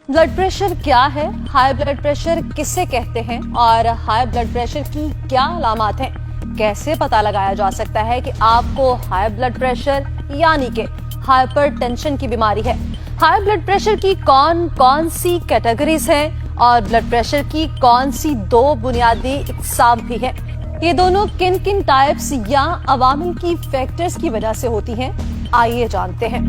Blood pressure क्या है, high blood pressure किसे कहते हैं और हाई ब्लड प्रेशर की क्या अलामत हैं? कैसे पता लगाया जा सकता है कि आपको हाई ब्लड प्रेशर यानी कि हाइपरटेंशन की बीमारी है? हाई ब्लड प्रेशर की कौन कौन सी कैटेगरीज हैं और ब्लड प्रेशर की कौन सी दो बुनियादी इकसाम भी हैं? ये दोनों किन किन टाइप्स या अवामिल की फैक्टर्स की वजह से होती हैं? आइए जानते हैं।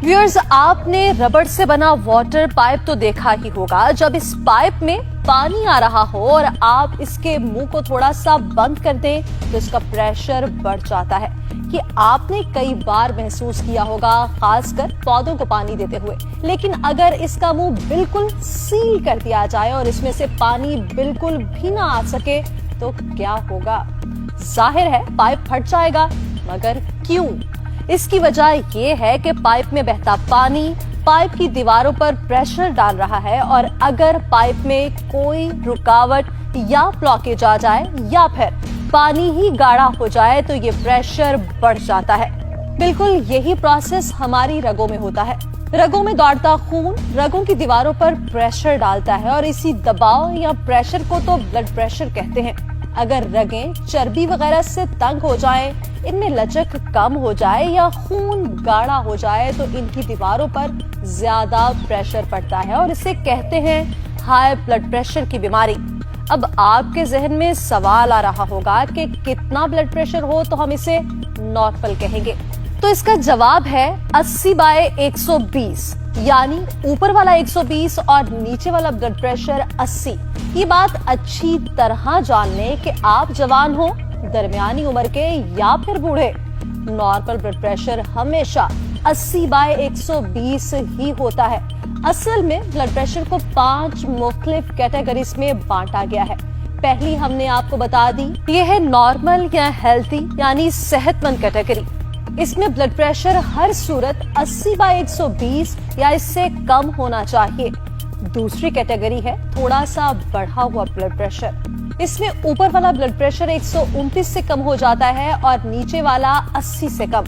व्यूअर्स, आपने रबड़ से बना वाटर पाइप तो देखा ही होगा। जब इस पाइप में पानी आ रहा हो और आप इसके मुंह को थोड़ा सा बंद कर दें तो इसका प्रेशर बढ़ जाता है। ये आपने कई बार महसूस किया होगा, खासकर पौधों को पानी देते हुए। लेकिन अगर इसका मुंह बिल्कुल सील कर दिया जाए और इसमें से पानी बिल्कुल भी ना आ सके तो क्या होगा? जाहिर है पाइप फट जाएगा। मगर क्यों? इसकी वजह यह है कि पाइप में बहता पानी पाइप की दीवारों पर प्रेशर डाल रहा है और अगर पाइप में कोई रुकावट या ब्लॉकेज आ जाए या फिर पानी ही गाढ़ा हो जाए तो ये प्रेशर बढ़ जाता है। बिल्कुल यही प्रोसेस हमारी रगों में होता है। रगों में दौड़ता खून रगों की दीवारों पर प्रेशर डालता है और इसी दबाव या प्रेशर को तो ब्लड प्रेशर कहते हैं। अगर रगें चर्बी वगैरह से तंग हो जाएं, इनमें लचक कम हो जाए या खून गाढ़ा हो जाए तो इनकी दीवारों पर ज्यादा प्रेशर पड़ता है और इसे कहते हैं हाई ब्लड प्रेशर की बीमारी। अब आपके जहन में सवाल आ रहा होगा कि कितना ब्लड प्रेशर हो तो हम इसे नॉर्मल कहेंगे? तो इसका जवाब है 80/120, यानी ऊपर वाला 120 और नीचे वाला ब्लड प्रेशर 80। ये बात अच्छी तरह जान लें कि आप जवान हो, दरमियानी उम्र के या फिर बूढ़े। नॉर्मल ब्लड प्रेशर हमेशा 80/120 ही होता है। असल में ब्लड प्रेशर को 5 मुख्तलिफ कैटेगरीज में बांटा गया है। पहली हमने आपको बता दी, ये है नॉर्मल या हेल्थी यानी सेहतमंद कैटेगरी। इसमें ब्लड प्रेशर हर सूरत 80/120 या इससे कम होना चाहिए। दूसरी कैटेगरी है थोड़ा सा बढ़ा हुआ ब्लड प्रेशर। इसमें ऊपर वाला ब्लड प्रेशर 129 से कम हो जाता है और नीचे वाला 80 से कम।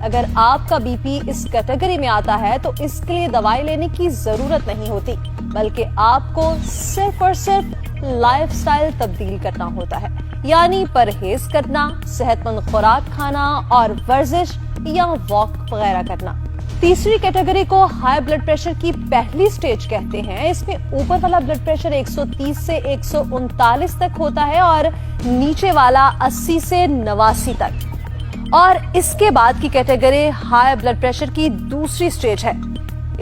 अगर आपका बीपी इस कैटेगरी में आता है तो इसके लिए दवाई लेने की जरूरत नहीं होती, बल्कि आपको सिर्फ और सिर्फ लाइफस्टाइल तब्दील करना होता है, यानी परहेज करना, सेहतमंद खुराक खाना और वर्जिश या वॉक वगैरह करना। तीसरी कैटेगरी को हाई ब्लड प्रेशर की पहली स्टेज कहते हैं। इसमें ऊपर वाला ब्लड प्रेशर 130 से 139 तक होता है और नीचे वाला 80 से 89 तक। और इसके बाद की कैटेगरी हाई ब्लड प्रेशर की दूसरी स्टेज है।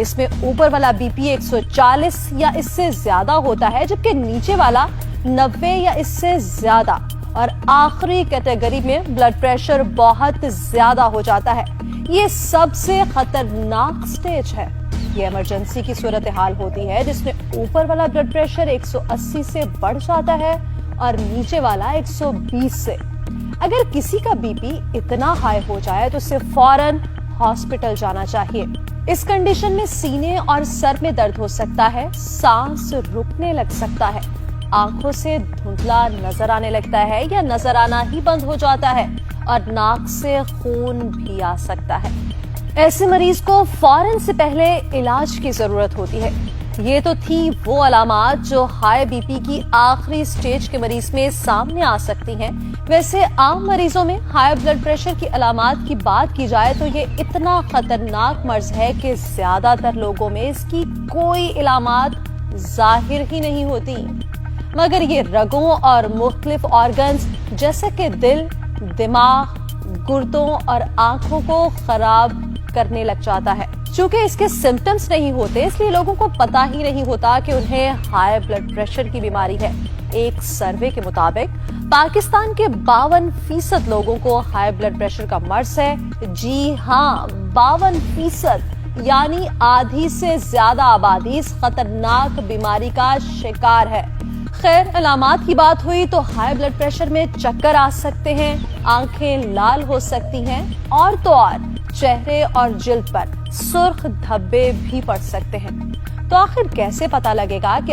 इसमें ऊपर वाला बीपी 140 या इससे ज्यादा होता है, जबकि नीचे वाला 90 या इससे ज्यादा। और आखिरी कैटेगरी में ब्लड प्रेशर बहुत ज्यादा हो जाता है। ये सबसे खतरनाक स्टेज है। ये इमरजेंसी की सूरत हाल होती है जिसमें ऊपर वाला ब्लड प्रेशर 180 से बढ़ जाता है और नीचे वाला 120 से। अगर किसी का बीपी इतना हाई हो जाए तो उसे फौरन हॉस्पिटल जाना चाहिए। इस कंडीशन में सीने और सर में दर्द हो सकता है, सांस रुकने लग सकता है, आंखों से धुंधला नजर आने लगता है या नजर आना ही बंद हो जाता है और नाक से खून भी आ सकता है। ऐसे मरीज को फौरन से पहले इलाज की जरूरत होती है। ये तो थी वो अलामत जो हाई बीपी की आखिरी स्टेज के मरीज में सामने आ सकती हैं। वैसे आम मरीजों में हाई ब्लड प्रेशर की अलामत की बात की जाए तो ये इतना खतरनाक मर्ज है कि ज्यादातर लोगों में इसकी कोई अलामत जाहिर ही नहीं होती, मगर ये रगों और मुख्तलिफ ऑर्गन्स जैसे कि दिल, दिमाग, गुर्दों और आंखों को खराब करने लग जाता है। चूंकि इसके सिम्टम्स नहीं होते इसलिए लोगों को पता ही नहीं होता कि उन्हें हाई ब्लड प्रेशर की बीमारी है। एक सर्वे के मुताबिक पाकिस्तान के 52% लोगों को हाई ब्लड प्रेशर का मर्ज है। जी हाँ, 52%, यानी आधी से ज्यादा आबादी इस खतरनाक बीमारी का शिकार है। खैर, अलामात की बात हुई तो हाई ब्लड प्रेशर में चक्कर आ सकते हैं, आंखें लाल हो सकती हैं और तो और चेहरे और जिल्द पर सुर्ख धब्बे भी पड़ सकते हैं। तो आखिर कैसे पता लगेगा कि